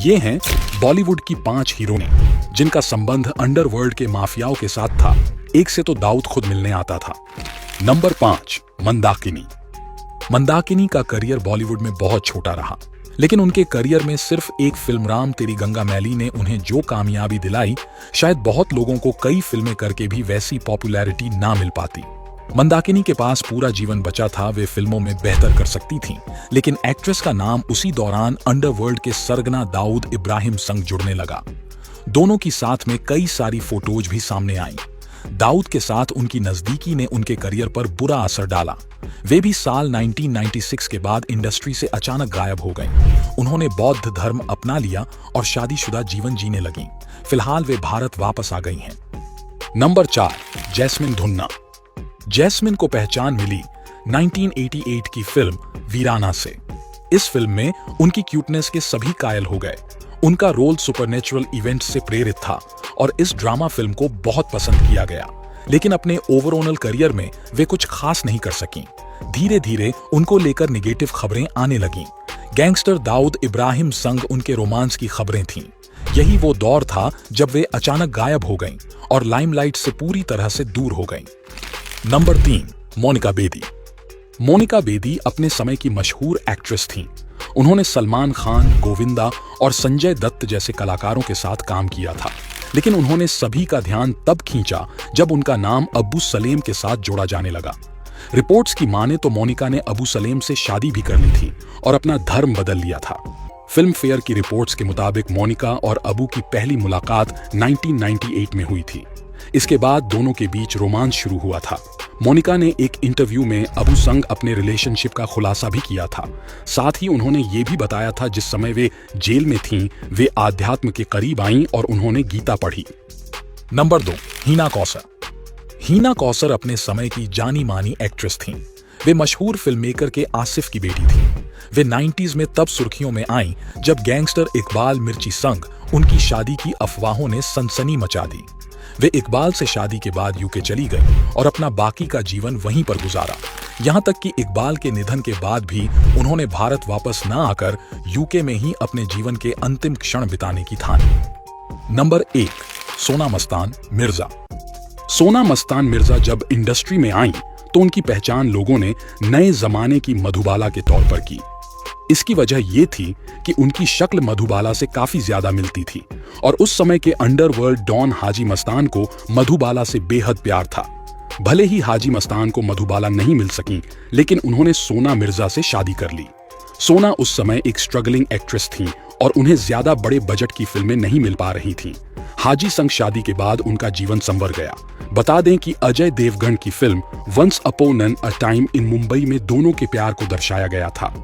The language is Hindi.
ये हैं बॉलीवुड की 5 हीरोइनें जिनका संबंध अंडरवर्ल्ड के माफियाओं के साथ था। एक से तो दाऊद खुद मिलने आता था। नंबर 5, मंदाकिनी। मंदाकिनी का करियर बॉलीवुड में बहुत छोटा रहा, लेकिन उनके करियर में सिर्फ एक फिल्म राम तेरी गंगा मैली ने उन्हें जो कामयाबी दिलाई, शायद बहुत लोगों को कई फिल्में करके भी वैसी पॉपुलैरिटी ना मिल पाती। मंदाकिनी के पास पूरा जीवन बचा था, वे फिल्मों में बेहतर कर सकती थीं, लेकिन एक्ट्रेस का नाम उसी दौरान अंडरवर्ल्ड के सरगना दाऊद इब्राहिम संग जुड़ने लगा। दोनों की साथ में कई सारी फोटोज भी सामने आईं। दाऊद के साथ उनकी नजदीकी ने उनके करियर पर बुरा असर डाला। वे भी साल 1996 के बाद इंडस्ट्री से अचानक गायब हो गए। उन्होंने बौद्ध धर्म अपना लिया और शादीशुदा जीवन जीने लगीं। फिलहाल वे भारत वापस आ गई हैं। Number 4, jasmine धुन्ना। जैस्मिन को पहचान मिली 1988 की फिल्म वीराना से। इस फिल्म में उनकी क्यूटनेस के सभी कायल हो गए। उनका रोल सुपरनेचुरल इवेंट से प्रेरित था और इस ड्रामा फिल्म को बहुत पसंद किया गया, लेकिन अपने ओवरऑल करियर में वे कुछ खास नहीं कर सकीं। धीरे धीरे उनको लेकर निगेटिव खबरें आने लगीं। गैंगस्टर दाऊद इब्राहिम संग उनके रोमांस की खबरें थीं। यही वो दौर था जब वे अचानक गायब हो गईं और लाइमलाइट से पूरी तरह से दूर हो गईं। नंबर 3, मोनिका बेदी। मोनिका बेदी अपने समय की मशहूर एक्ट्रेस थीं। उन्होंने सलमान खान, गोविंदा और संजय दत्त जैसे कलाकारों के साथ काम किया था, लेकिन उन्होंने सभी का ध्यान तब खींचा जब उनका नाम अबू सलेम के साथ जोड़ा जाने लगा। रिपोर्ट्स की माने तो मोनिका ने अबू सलेम से शादी भी कर ली थी और अपना धर्म बदल लिया था। फिल्म फेयर की रिपोर्ट्स के मुताबिक मोनिका और अबू की पहली मुलाकात 1998 में हुई थी। इसके बाद दोनों के बीच रोमांस शुरू हुआ था। मोनिका ने एक इंटरव्यू में अबू संग अपने रिलेशनशिप का खुलासा भी किया था। साथ ही उन्होंने ये भी बताया था जिस समय वे जेल में थीं, वे आध्यात्म के करीब आईं और उन्होंने गीता पढ़ी। नंबर 2, हिना कौसर। हिना कौसर अपने समय की जानी मानी एक्ट्रेस थीं। वे मशहूर फिल्म मेकर के आसिफ की बेटी थीं। वे 90s में तब सुर्खियों में आईं जब गैंगस्टर इकबाल मिर्ची संग उनकी शादी की अफवाहों ने सनसनी मचा दी। वे इकबाल से शादी के बाद यूके चली गई और अपना बाकी का जीवन वहीं पर गुजारा। यहां तक कि इकबाल के निधन के बाद भी उन्होंने भारत वापस न आकर यूके में ही अपने जीवन के अंतिम क्षण बिताने की ठानी। नंबर 1, सोना मस्तान मिर्जा। सोना मस्तान मिर्जा जब इंडस्ट्री में आईं तो उनकी पहचान लोगों ने नए जमाने की मधुबाला के तौर पर की। इसकी वजह ये थी कि उनकी शक्ल मधुबाला से काफी ज्यादा मिलती थी और उस समय के अंडरवर्ल्ड डॉन हाजी मस्तान को मधुबाला से बेहद प्यार था। भले ही हाजी मस्तान को मधुबाला नहीं मिल सकी, लेकिन उन्होंने सोना मिर्जा से शादी कर ली। सोना उस समय एक स्ट्रगलिंग एक्ट्रेस थीं और उन्हें ज्यादा बड़े बजट की फिल्में नहीं मिल पा रही थीं। हाजी संग शादी के बाद उनका जीवन संवर गया। बता दें कि अजय देवगन की film once upon a time in Mumbai में दोनों के प्यार को दर्शाया गया था।